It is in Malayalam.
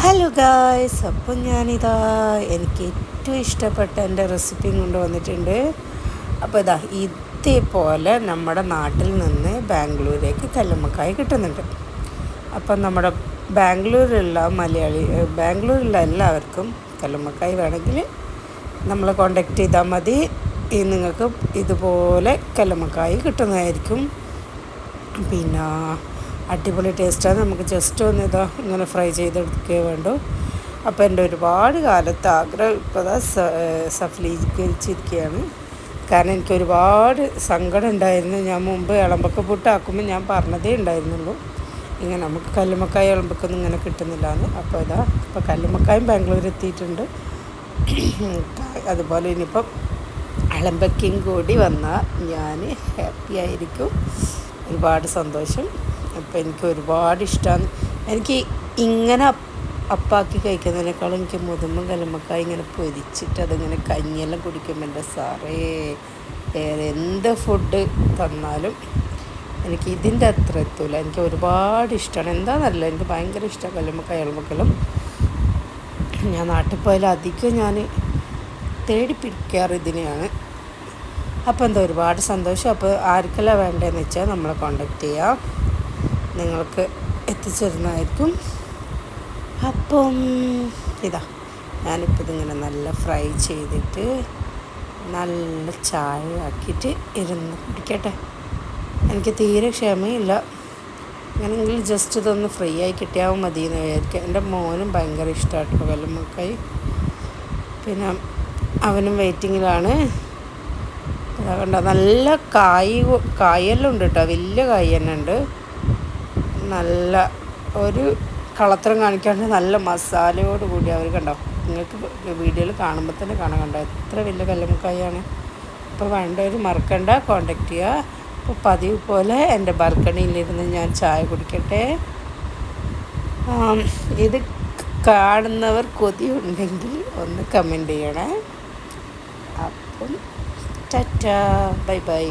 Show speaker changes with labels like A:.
A: ഹലോ ഗായ്സ്, അപ്പം ഞാനിതാ എനിക്ക് ഏറ്റവും ഇഷ്ടപ്പെട്ട എൻ്റെ റെസിപ്പിയും കൊണ്ട് വന്നിട്ടുണ്ട്. അപ്പോൾ ഇതേപോലെ നമ്മുടെ നാട്ടിൽ നിന്ന് ബാംഗ്ലൂരേക്ക് കല്ലുമ്മക്കായ കിട്ടുന്നുണ്ട്. അപ്പം നമ്മുടെ ബാംഗ്ലൂരിലുള്ള എല്ലാവർക്കും കല്ലുമ്മക്കായ വേണമെങ്കിൽ നമ്മളെ കോണ്ടാക്ട് ചെയ്താൽ മതി. നിങ്ങൾക്ക് ഇതുപോലെ കല്ലുമ്മക്കായ കിട്ടുന്നതായിരിക്കും. പിന്നെ അടിപൊളി ടേസ്റ്റാണ്. നമുക്ക് ജസ്റ്റ് ഒന്ന് ഇങ്ങനെ ഫ്രൈ ചെയ്തെടുക്കുകയേ വേണ്ടു. അപ്പോൾ എൻ്റെ ഒരുപാട് കാലത്ത് ആഗ്രഹം ഇപ്പോൾ സഫലീകരിച്ചിരിക്കുകയാണ്. കാരണം എനിക്ക് ഒരുപാട് സങ്കടം ഉണ്ടായിരുന്നു. ഞാൻ മുമ്പ് ഇളമ്പക്ക പുട്ടാക്കുമ്പോൾ ഞാൻ പറഞ്ഞതേ ഉണ്ടായിരുന്നുള്ളൂ, ഇങ്ങനെ നമുക്ക് കല്ലുമ്മക്കായ ഇളമ്പക്കൊന്നും ഇങ്ങനെ കിട്ടുന്നില്ല എന്ന്. അപ്പോൾ ഇപ്പോൾ കല്ലുമ്മക്കായും ബാംഗ്ലൂർ എത്തിയിട്ടുണ്ട്. അതുപോലെ ഇനിയിപ്പം ഇളമ്പക്കയും കൂടി വന്നാൽ ഞാൻ ഹാപ്പി ആയിരിക്കും. ഒരുപാട് സന്തോഷം. അപ്പോൾ എനിക്ക് ഒരുപാട് ഇഷ്ടമാണ്. എനിക്ക് ഇങ്ങനെ അപ്പാക്കി കഴിക്കുന്നതിനേക്കാളും എനിക്ക് മുതുമ്പം കല്ലുമ്മക്കായ ഇങ്ങനെ പൊരിച്ചിട്ട് അതിങ്ങനെ കഞ്ഞിയെല്ലാം കുടിക്കുമ്പോൾ എൻ്റെ സാറേ, വേറെ എന്ത് ഫുഡ് തന്നാലും എനിക്ക് ഇതിൻ്റെ അത്ര എത്തൂല. എനിക്ക് ഒരുപാട് ഇഷ്ടമാണ്. എന്താണെന്നറിയില്ല, എനിക്ക് ഭയങ്കര ഇഷ്ടമാണ് കല്ലുമ്മക്കായ ഇളമ്പക്കലും. ഞാൻ നാട്ടിൽ പോയാലും അധികം ഞാൻ തേടി പിടിക്കാറ് ഇതിനെയാണ്. അപ്പോൾ ഒരുപാട് സന്തോഷം. അപ്പോൾ ആർക്കെല്ലാം വേണ്ടതെന്ന് വെച്ചാൽ നമ്മളെ കോണ്ടാക്ട് ചെയ്യാം, നിങ്ങൾക്ക് എത്തിച്ചേരുന്നതായിരിക്കും. അപ്പം ഞാനിപ്പോൾ ഇതിങ്ങനെ നല്ല ഫ്രൈ ചെയ്തിട്ട് നല്ല ചായ ആക്കിയിട്ട് ഇരുന്ന് കുടിക്കട്ടെ. എനിക്ക് തീരെ ക്ഷമയില്ല. അങ്ങനെയെങ്കിൽ ജസ്റ്റ് ഇതൊന്ന് ഫ്രീ ആയി കിട്ടിയാൽ മതി എന്ന് വിചാരിക്കുക. എൻ്റെ മോനും ഭയങ്കര ഇഷ്ടമായിട്ടോ കല്ലുമ്മക്കായ. പിന്നെ അവനും വെയിറ്റിങ്ങിലാണ്. കണ്ട നല്ല കായെല്ലാം ഉണ്ട് കേട്ടോ, വലിയ കായ് തന്നെ ഉണ്ട്. നല്ല ഒരു കളത്രം കാണിക്കാണ്ട് നല്ല മസാലയോട് കൂടി അവർ കണ്ടോ. നിങ്ങൾക്ക് വീഡിയോയിൽ കാണുമ്പോൾ തന്നെ കണ്ടോ എത്ര വലിയ കല്ലുമ്മക്കായാണ്. അപ്പോൾ വേണ്ടവർ മറക്കണ്ട, കോണ്ടാക്ട് ചെയ്യുക. അപ്പോൾ പതിവ് പോലെ എൻ്റെ ബാൽക്കണിയിലിരുന്ന് ഞാൻ ചായ കുടിക്കട്ടെ. ഇത് കാണുന്നവർ കൊതിയുണ്ടെങ്കിൽ ഒന്ന് കമൻറ്റ് ചെയ്യണേ. അപ്പം ടാറ്റാ, ബൈ ബൈ.